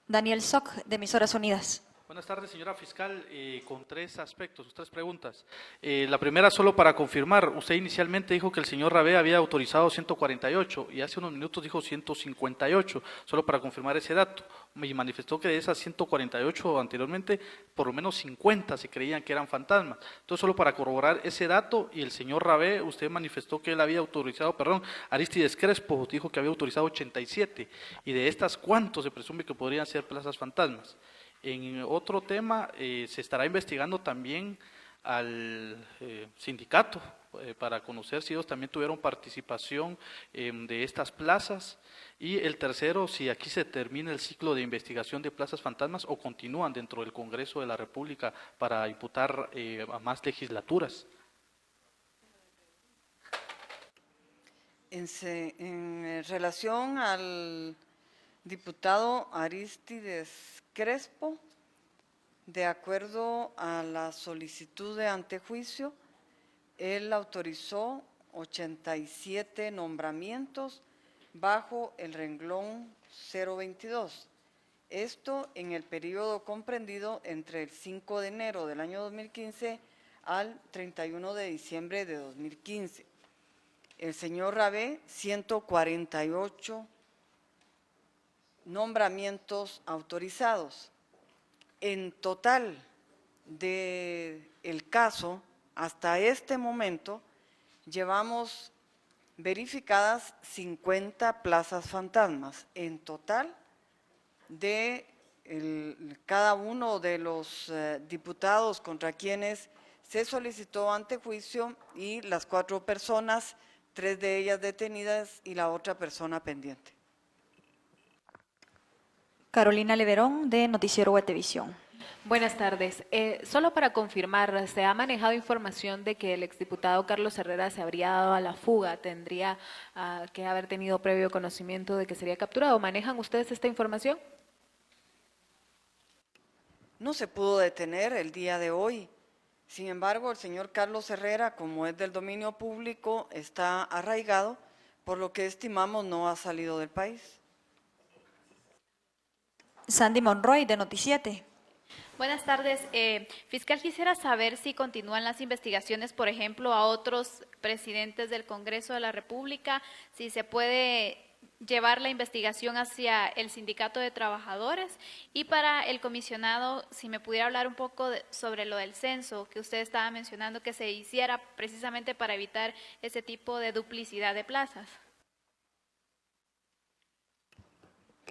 Daniel Soc, de Emisoras Unidas. Buenas tardes, señora fiscal, con tres aspectos, tres preguntas. La primera, solo para confirmar, usted inicialmente dijo que el señor Rabé había autorizado 148 y hace unos minutos dijo 158, solo para confirmar ese dato. Me manifestó que de esas 148 anteriormente, por lo menos 50 se creían que eran fantasmas. Entonces, solo para corroborar ese dato, y el señor Rabé, usted manifestó que él había autorizado, Aristides Crespo dijo que había autorizado 87, y de estas, ¿cuántos se presume que podrían ser plazas fantasmas? En otro tema, se estará investigando también al sindicato para conocer si ellos también tuvieron participación de estas plazas. Y el tercero, si aquí se termina el ciclo de investigación de plazas fantasmas o continúan dentro del Congreso de la República para imputar a más legislaturas. En relación al diputado Aristides Crespo, de acuerdo a la solicitud de antejuicio, él autorizó 87 nombramientos bajo el renglón 022. Esto en el periodo comprendido entre el 5 de enero del año 2015 al 31 de diciembre de 2015. El señor Rabé, 148 nombramientos autorizados. En total del caso, hasta este momento, llevamos verificadas 50 plazas fantasmas. En total, de cada uno de los diputados contra quienes se solicitó antejuicio y las 4 personas, 3 de ellas detenidas y la otra persona pendiente. Carolina Leverón, de Noticiero Guatevisión. Buenas tardes. Solo para confirmar, ¿se ha manejado información de que el exdiputado Carlos Herrera se habría dado a la fuga? ¿Tendría que haber tenido previo conocimiento de que sería capturado? ¿Manejan ustedes esta información? No se pudo detener el día de hoy. Sin embargo, el señor Carlos Herrera, como es del dominio público, está arraigado, por lo que estimamos no ha salido del país. Sandy Monroy, de Noticiete. Buenas tardes. Fiscal, quisiera saber si continúan las investigaciones, por ejemplo, a otros presidentes del Congreso de la República, si se puede llevar la investigación hacia el Sindicato de Trabajadores. Y para el comisionado, si me pudiera hablar un poco sobre lo del censo que usted estaba mencionando, que se hiciera precisamente para evitar ese tipo de duplicidad de plazas.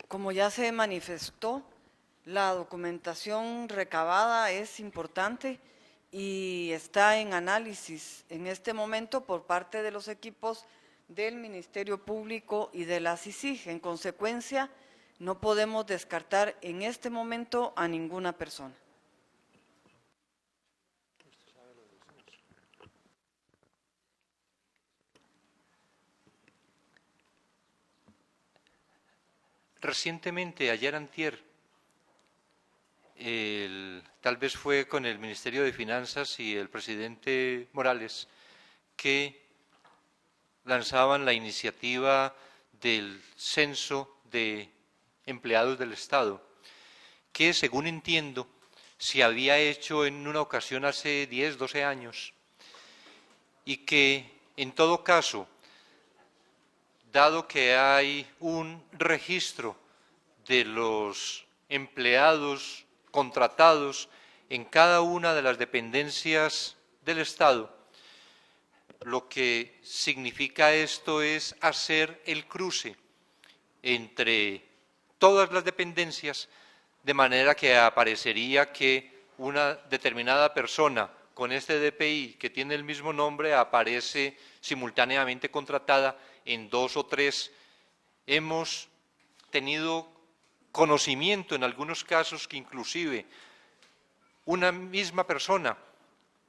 Como ya se manifestó, la documentación recabada es importante y está en análisis en este momento por parte de los equipos del Ministerio Público y de la CICIG. En consecuencia, no podemos descartar en este momento a ninguna persona. Recientemente, ayer antier, tal vez fue con el Ministerio de Finanzas y el presidente Morales, que lanzaban la iniciativa del censo de empleados del Estado, que según entiendo se había hecho en una ocasión hace 10, 12 años, y que en todo caso, dado que hay un registro de los empleados contratados en cada una de las dependencias del Estado, lo que significa esto es hacer el cruce entre todas las dependencias, de manera que aparecería que una determinada persona con este DPI que tiene el mismo nombre aparece simultáneamente contratada en 2 o 3. Hemos tenido conocimiento en algunos casos que inclusive una misma persona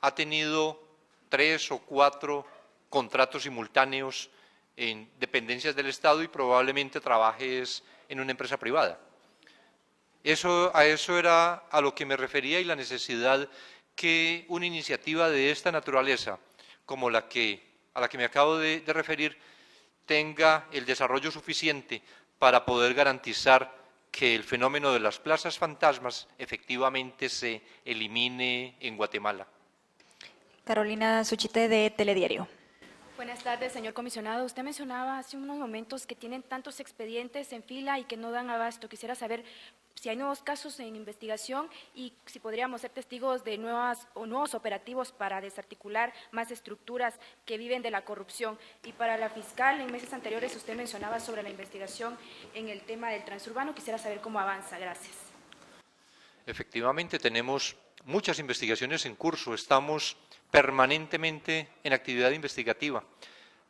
ha tenido 3 o 4 contratos simultáneos en dependencias del Estado y probablemente trabajes en una empresa privada. A eso era a lo que me refería, y la necesidad que una iniciativa de esta naturaleza, como a la que me acabo de referir, tenga el desarrollo suficiente para poder garantizar que el fenómeno de las plazas fantasmas efectivamente se elimine en Guatemala. Carolina Suchité, de Telediario. Buenas tardes, señor comisionado. Usted mencionaba hace unos momentos que tienen tantos expedientes en fila y que no dan abasto. Quisiera saber si hay nuevos casos en investigación y si podríamos ser testigos de nuevos operativos para desarticular más estructuras que viven de la corrupción. Y para la fiscal, en meses anteriores usted mencionaba sobre la investigación en el tema del transurbano. Quisiera saber cómo avanza. Gracias. Efectivamente, tenemos muchas investigaciones en curso. Estamos permanentemente en actividad investigativa.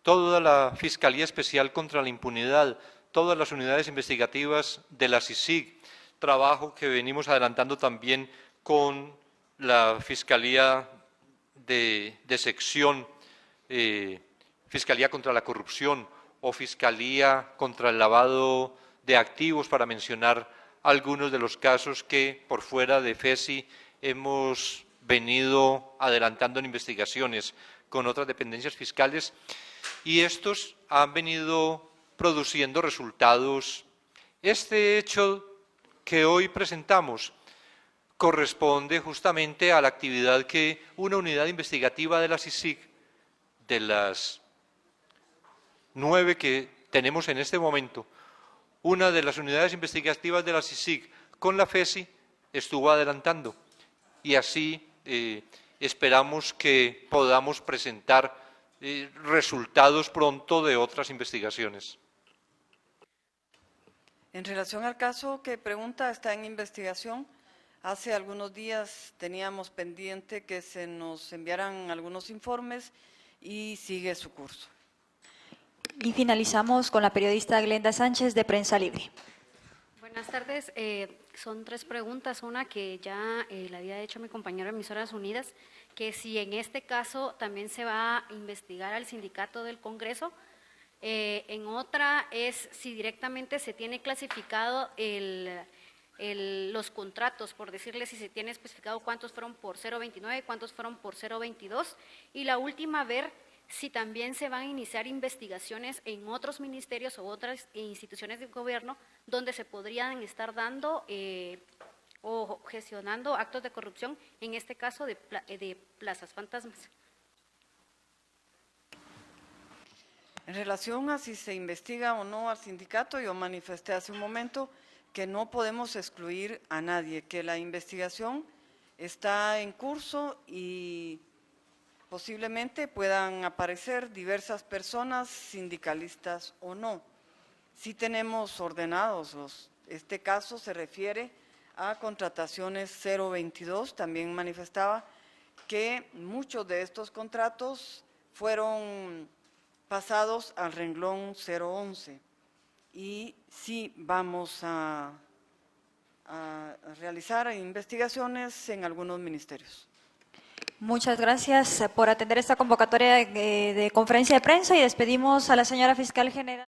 Toda la Fiscalía Especial contra la Impunidad, todas las unidades investigativas de la CICIG, trabajo que venimos adelantando también con la Fiscalía de Sección, Fiscalía contra la Corrupción o Fiscalía contra el Lavado de Activos, para mencionar algunos de los casos que por fuera de FESI hemos venido adelantando en investigaciones con otras dependencias fiscales, y estos han venido produciendo resultados. Este hecho que hoy presentamos corresponde justamente a la actividad que una unidad investigativa de la CICIG, de las 9 que tenemos en este momento, una de las unidades investigativas de la CICIG con la FESI estuvo adelantando, y así esperamos que podamos presentar resultados pronto de otras investigaciones. En relación al caso que pregunta, está en investigación. Hace algunos días teníamos pendiente que se nos enviaran algunos informes y sigue su curso. Y finalizamos con la periodista Glenda Sánchez, de Prensa Libre. Buenas tardes. Son 3 preguntas. Una que ya le había hecho mi compañero de Emisoras Unidas, que si en este caso también se va a investigar al sindicato del Congreso. En otra es si directamente se tiene clasificado los contratos, por decirle, si se tiene especificado cuántos fueron por 029, cuántos fueron por 022. Y la última, ver si también se van a iniciar investigaciones en otros ministerios o otras instituciones de gobierno donde se podrían estar dando o gestionando actos de corrupción, en este caso de plazas fantasmas. En relación a si se investiga o no al sindicato, yo manifesté hace un momento que no podemos excluir a nadie, que la investigación está en curso y posiblemente puedan aparecer diversas personas, sindicalistas o no. Sí tenemos ordenados este caso se refiere a contrataciones 022, también manifestaba que muchos de estos contratos fueron pasados al renglón 011 y sí vamos a realizar investigaciones en algunos ministerios. Muchas gracias por atender esta convocatoria de conferencia de prensa y despedimos a la señora Fiscal General.